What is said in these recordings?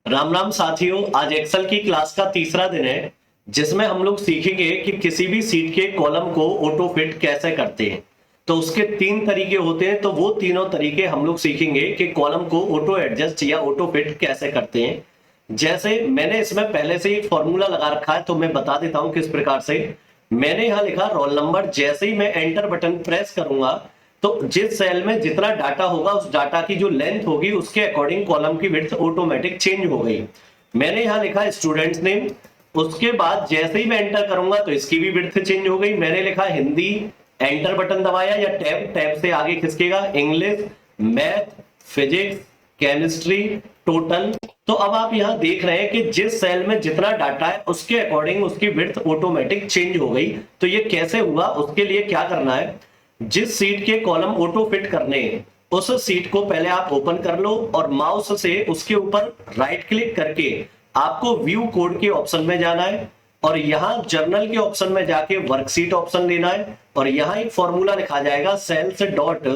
राम राम साथियों, आज एक्सेल की क्लास का तीसरा दिन है जिसमें हम लोग सीखेंगे कि किसी भी सीट के कॉलम को ऑटो फिट कैसे करते हैं। तो उसके तीन तरीके होते हैं, तो वो तीनों तरीके हम लोग सीखेंगे कि कॉलम को ऑटो एडजस्ट या ऑटो फिट कैसे करते हैं। जैसे मैंने इसमें पहले से ही फॉर्मूला लगा रखा है, तो मैं बता देता हूं किस प्रकार से। मैंने यहां लिखा रोल नंबर। जैसे ही मैं एंटर बटन प्रेस करूंगा तो जिस सेल में जितना डाटा होगा उस डाटा की जो लेंथ होगी उसके अकॉर्डिंग कॉलम की विड्थ ऑटोमेटिक चेंज हो गई। मैंने यहां लिखा स्टूडेंट्स नेम। उसके बाद जैसे ही मैं एंटर करूंगा तो इसकी भी विड्थ चेंज हो गई। मैंने लिखा हिंदी, एंटर बटन दबाया या टैब, टैब से आगे खिसकेगा English, math, physics, chemistry, total. तो अब आप यहां देख रहे हैं कि जिस सेल में जितना डाटा है उसके अकॉर्डिंग उसकी विड्थ ऑटोमेटिक चेंज हो गई। तो ये कैसे हुआ, उसके लिए क्या करना है, जिस सीट के कॉलम ऑटो फिट करने हैं उस सीट को पहले आप ओपन कर लो और माउस से उसके ऊपर राइट क्लिक करके आपको व्यू कोड के ऑप्शन में जाना है और यहां जर्नल के ऑप्शन में जाके वर्कशीट ऑप्शन लेना है और यहां एक फॉर्मूला लिखा जाएगा cells dot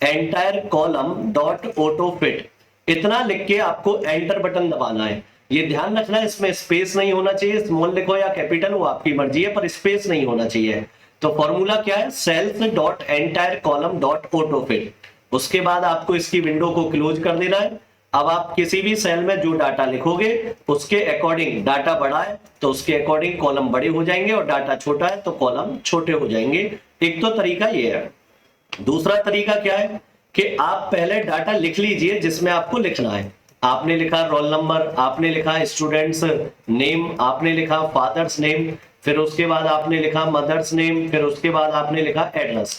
entire column dot auto fit. इतना लिख के आपको एंटर बटन दबाना है। ये ध्यान रखना है इसमें स्पेस नहीं होना चाहिए, स्मॉल लिखो या कैपिटल वो आपकी मर्जी है, पर स्पेस नहीं होना चाहिए। तो फॉर्मूला क्या है, cells dot entire column dot auto fit. उसके बाद आपको इसकी विंडो को क्लोज कर देना है। अब आप किसी भी सेल में जो डाटा लिखोगे उसके अकॉर्डिंग, डाटा बड़ा है तो उसके अकॉर्डिंग कॉलम बड़े हो जाएंगे और डाटा छोटा है तो कॉलम छोटे हो जाएंगे। एक तो तरीका ये है। दूसरा तरीका क्या है कि आप पहले डाटा लिख लीजिए जिसमें आपको लिखना है। आपने लिखा रोल नंबर, आपने लिखा स्टूडेंट्स नेम, आपने लिखा फादर्स नेम, फिर उसके बाद आपने लिखा मदर्स नेम, फिर उसके बाद आपने लिखा एड्रेस।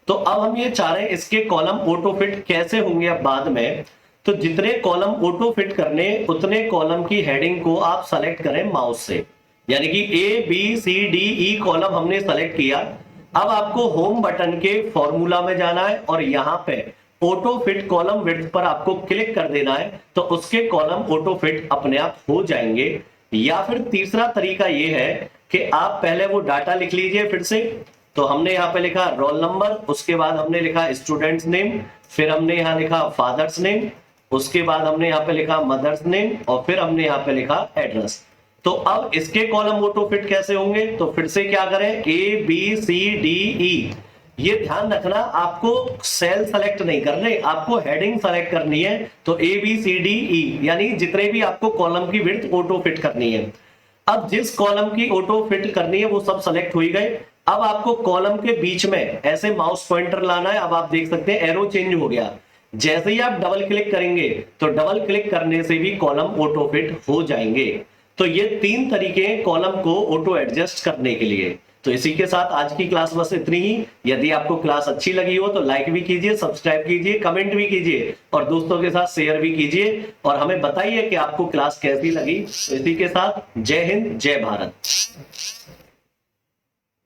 तो अब हम ये चाह रहे हैं इसके कॉलम ऑटो फिट कैसे होंगे अब बाद में। तो जितने कॉलम ऑटो फिट करने उतने कॉलम की हेडिंग को आप सेलेक्ट करें माउस से, यानी कि A B C D E column हमने सेलेक्ट किया। अब आपको होम बटन के फॉर्मूला में जाना है और यहां पे ऑटो फिट कॉलम विड्थ पर आपको क्लिक कर देना है तो उसके कॉलम ऑटो फिट अपने आप हो जाएंगे। या फिर तीसरा तरीका यह है कि आप पहले वो डाटा लिख लीजिए फिर से। तो हमने यहाँ पे लिखा रोल नंबर, उसके बाद हमने लिखा स्टूडेंट्स नेम, फिर हमने यहाँ लिखा फादर्स नेम, उसके बाद हमने यहाँ पे लिखा मदर्स नेम और फिर हमने यहाँ पे लिखा एड्रेस। तो अब इसके कॉलम ऑटो फिट कैसे होंगे, तो फिर से क्या करें, ए बी सी डी ई। ये ध्यान रखना आपको सेल सेलेक्ट नहीं करने, आपको हेडिंग सेलेक्ट करनी है। तो ए बी सी डी ई यानी जितने भी आपको कॉलम की विड्थ ऑटो फिट करनी है। अब जिस कॉलम की ऑटो फिट करनी है वो सब सेलेक्ट हो ही गए। अब आपको कॉलम के बीच में ऐसे माउस पॉइंटर लाना है। अब आप देख सकते हैं एरो चेंज हो गया। जैसे ही आप डबल क्लिक करेंगे तो डबल क्लिक करने से भी कॉलम ऑटो फिट हो जाएंगे। तो ये तीन तरीके हैं कॉलम को ऑटो एडजस्ट करने के लिए। तो इसी के साथ आज की क्लास बस इतनी ही। यदि आपको क्लास अच्छी लगी हो तो लाइक भी कीजिए, सब्सक्राइब कीजिए, कमेंट भी कीजिए और दोस्तों के साथ शेयर भी कीजिए और हमें बताइए कि आपको क्लास कैसी लगी। तो इसी के साथ जय हिंद, जय भारत।